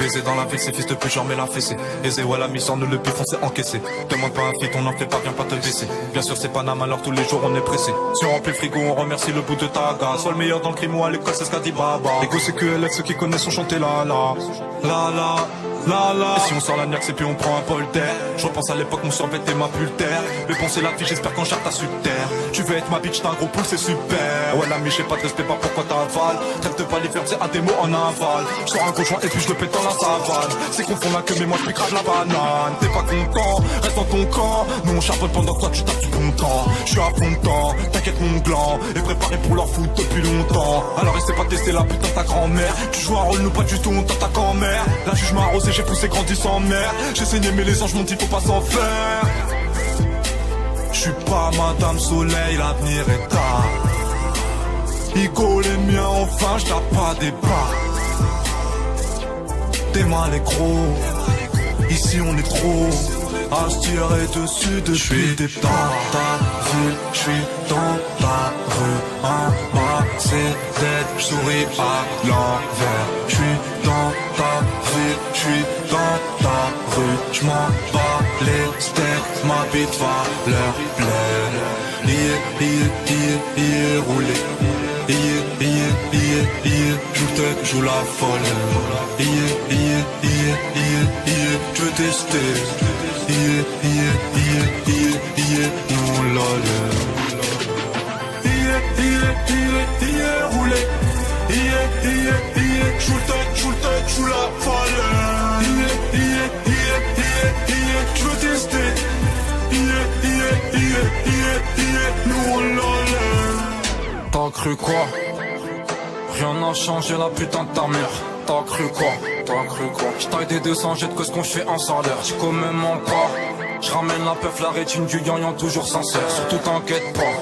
baiser dans la ville, c'est fils de pute, j'en mets la fessée. Aisé, ouais, la mission, nous le pif, on s'est encaissé. Demande pas un feat, on en fait pas, viens pas te baisser. Bien sûr, c'est Panama, alors tous les jours on est pressé. Si on remplit le frigo, on remercie le bout de ta gare. Sois le meilleur dans le crime ou à l'école, c'est ce qu'a dit Baba. Ego, c'est que LF, ceux qui connaissent ont chanté la la. La la. La la. Et si on sort la niaque, c'est puis on prend un polter. Je repense à l'époque, mon survêt et ma pultère. Mais bon, c'est la vie, j'espère qu'en charte t'as su terre. Tu veux être ma bitch, t'as un gros poule, c'est super. Ouais, l'ami, j'ai pas de respect, pas pourquoi t'avales. Trêve de pas les faire, c'est un démo en aval. Je sors un gros joint et puis je le pète dans la savane. C'est qu'on fond la queue, mais moi je piquerai de la banane. T'es pas content, reste dans ton camp. Nous on charbonne pendant que toi tu tapes du bon temps. Je suis à fond de temps, t'inquiète mon gland. Et préparé pour leur foot depuis longtemps. Alors essaie pas de tester la putain de ta grand-mère. Tu joues un rôle, nous pas du tout, on t'attaque en mer. La juge m'a arrosé, j'ai poussé, grandi sans mère. J'ai saigné mais les anges m'ont dit faut pas s'en faire. J'suis pas Madame Soleil, l'avenir est tard. Igo les miens enfin, j'tape pas des bas. T'es mal et gros, ici on est trop. À se tirer dessus depuis des temps. Ta ville, j'suis dans ta rue. En bas c'est dead, j'souris à l'envers. J'suis dans ta ville, j'suis dans ta rue. J'm'en bats les steaks, ma bite va leur plaire. Roulé. Joue le tech, joue la folle. Je veux tester. Non lol. Roulé. Joue le tech, joue la folle. Je veux tester. Non lol. T'as cru quoi? Rien n'a changé, la putain de ta mère. T'as cru quoi? J'taille des 200 jets que ce qu'on fait en salaire. J'commets même encore. J'ramène la peuf, la rétine du yan toujours sincère. Surtout t'inquiète pas.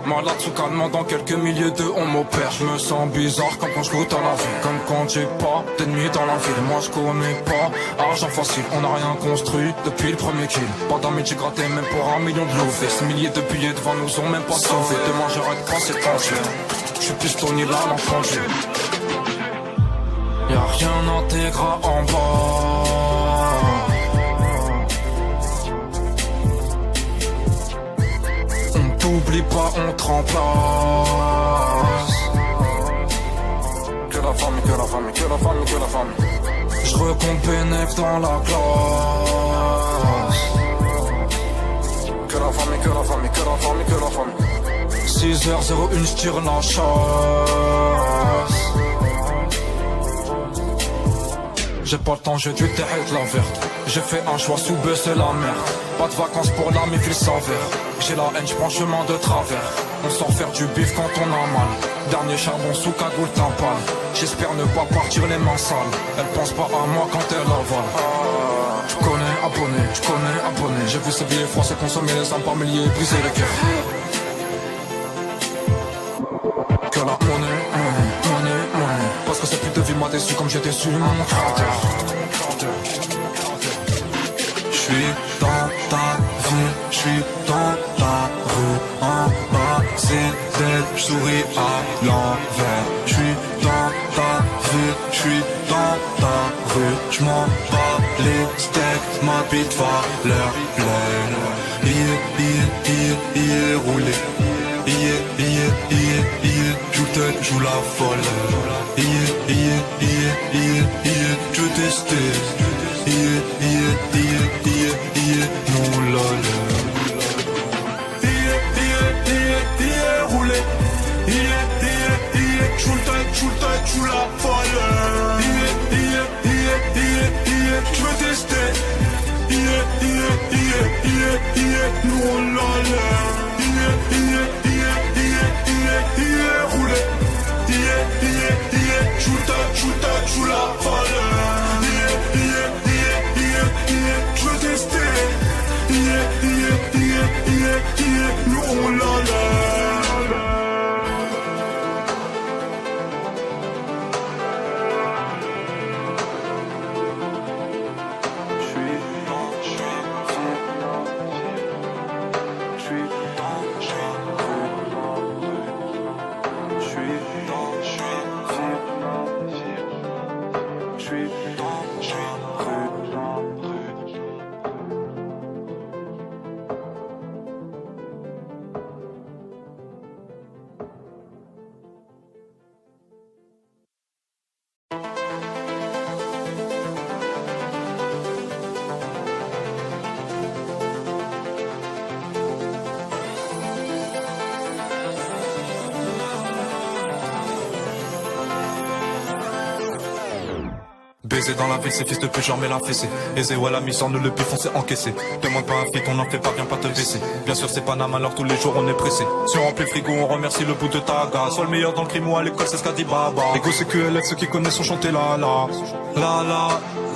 Malade sous calmant dans quelques milliers de on m'opère. J'me sens bizarre quand je goûte à la vie. Comme quand j'ai pas d'ennemis dans la ville. Moi j'commets pas argent facile. On n'a rien construit depuis le premier kill. Pas d'amis, j'ai gratté même pour 1 million de louvés. 6 milliers de billets devant nous ont même pas sauvé. Demain j'arrête pas, c'est tranquille. J'suis plus Tony là en congé. Y'a rien d'intégral en bas. On t'oublie pas, on te remplace. Que la famille, que la famille, que la famille, que la famille. J'recompte bénéf dans la classe. Que la famille, que la famille, que la famille, que la famille. 6h01, j'tire la chasse. J'ai pas le temps, j'ai dû t'arrêter la verte. J'ai fait un choix sous baisser la merde. Pas de vacances pour l'âme, il s'avère. J'ai la haine, j'prends chemin de travers. On sort faire du bif quand on a mal. Dernier charbon sous cagoule timpane. J'espère ne pas partir les mains sales. Elle pense pas à moi quand elle avale. J'connais abonné. J'ai vu ces billets français consommer les âmes par milliers, briser les cœurs. Que la monnaie. Parce que cette pute de vie m'a déçu comme j'ai déçu mon caractère. J'suis dans ta vie, j'suis dans ta rue. En bas c'est dead, j'souris à l'envers. J'suis dans ta vie, j'suis dans ta rue. J'm'en bats les steaks, ma bite va leur plaire. Roulé. Joue le tech, joue la folle. Je veux tester. Non lol. Roulé. Joue le tech, joue la folle. Je veux tester. Non lol. Roulé. Joue la folle. Je veux tester. Non lol. j'suis dans la rue. Baiser dans la ville, c'est fils de pute, j'en mets la fessée. Aisé, ouais, la mission, nous le pif, on s'est encaissé. Demande pas un feat, on n'en fait pas, viens pas te baisser. Bien sûr, c'est Panama, alors tous les jours on est pressé. Si on remplit le frigo, on remercie le bout de ta gaz. Sois le meilleur dans le crime ou à l'école, c'est ce qu'a dit Baba. Ego, c'est QLF, ceux qui connaissent ont chanté la la. La la.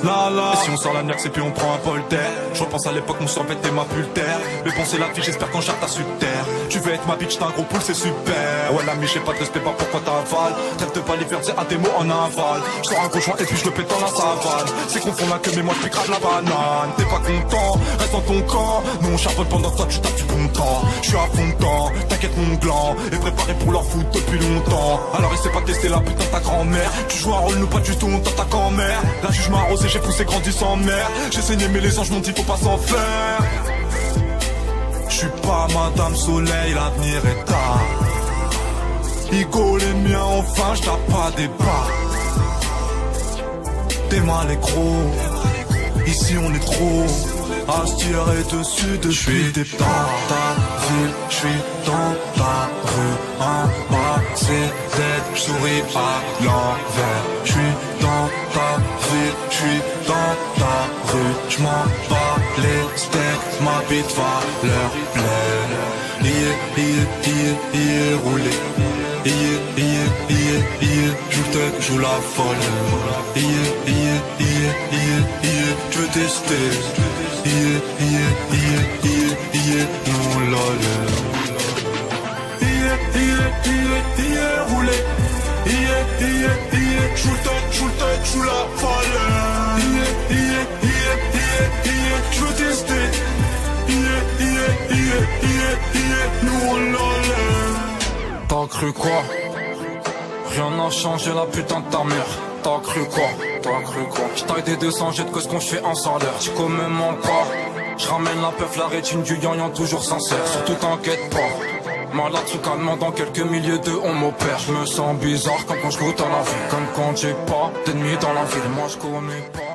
La la. Et si on sort la nerf, et puis on prend un bol d'air. Je repense à l'époque, mon sorbet et ma pultère. Mais bon, c'est la vie, j'espère qu'en charte t'as su terre. Tu veux être ma bitch, t'as un gros poule, c'est super. Ouais, l'ami, j'ai pas de respect, pas pourquoi t'avales. Trêve de balivernes, c'est un démo en aval. Je sors un gros joint et puis je le pète dans la savane. C'est qu'on fond la queue, mais moi je piquerai de la banane. T'es pas content, reste dans ton camp. Nous on charbonne pendant que toi tu tapes du bon temps. Je suis à fond dedans, t'inquiète mon gland. Et préparé pour leur foot depuis longtemps. Alors il sait pas tester la putain de ta grand-mère. Tu joues un rôle, nous pas du tout, on t'attaque en mer. La juge m'a arrosé, j'ai poussé, grandi sans mère. J'ai saigné mais les anges m'ont dit faut pas s'en faire. J'suis pas Madame Soleil, l'avenir est tard. Igo les miens, enfin j'tape pas des bas. T'es mal et gros, ici on est trop. À se tirer dessus depuis des pas. Dans ta ville, j'suis dans ta rue. En bas, c'est dead, j'souris à l'envers. J'suis dans ta ville, j'suis dans ta rue. J'm'en bats les steaks, ma bite va leur plaire. Roulé. Joue le tech, joue la folle. Je veux tester. Non lol. Roulé. Joue le tech, joue la folle. Je veux tester. Non lol. T'as cru quoi? Rien n'a changé, la putain de ta mère. T'as cru quoi? T'as cru quoi? J'taille des 200, j'ai de que ce qu'on fait en salaire. Tu connais mon corps. J'ramène la peuf, la rétine du yan toujours sincère. Surtout t'inquiète pas. Malade sous calmant dans quelques milliers de on m'opère. J'me sens bizarre quand je goûte à la vie. Comme quand j'ai pas d'ennemis dans la ville. Moi j'connais pas.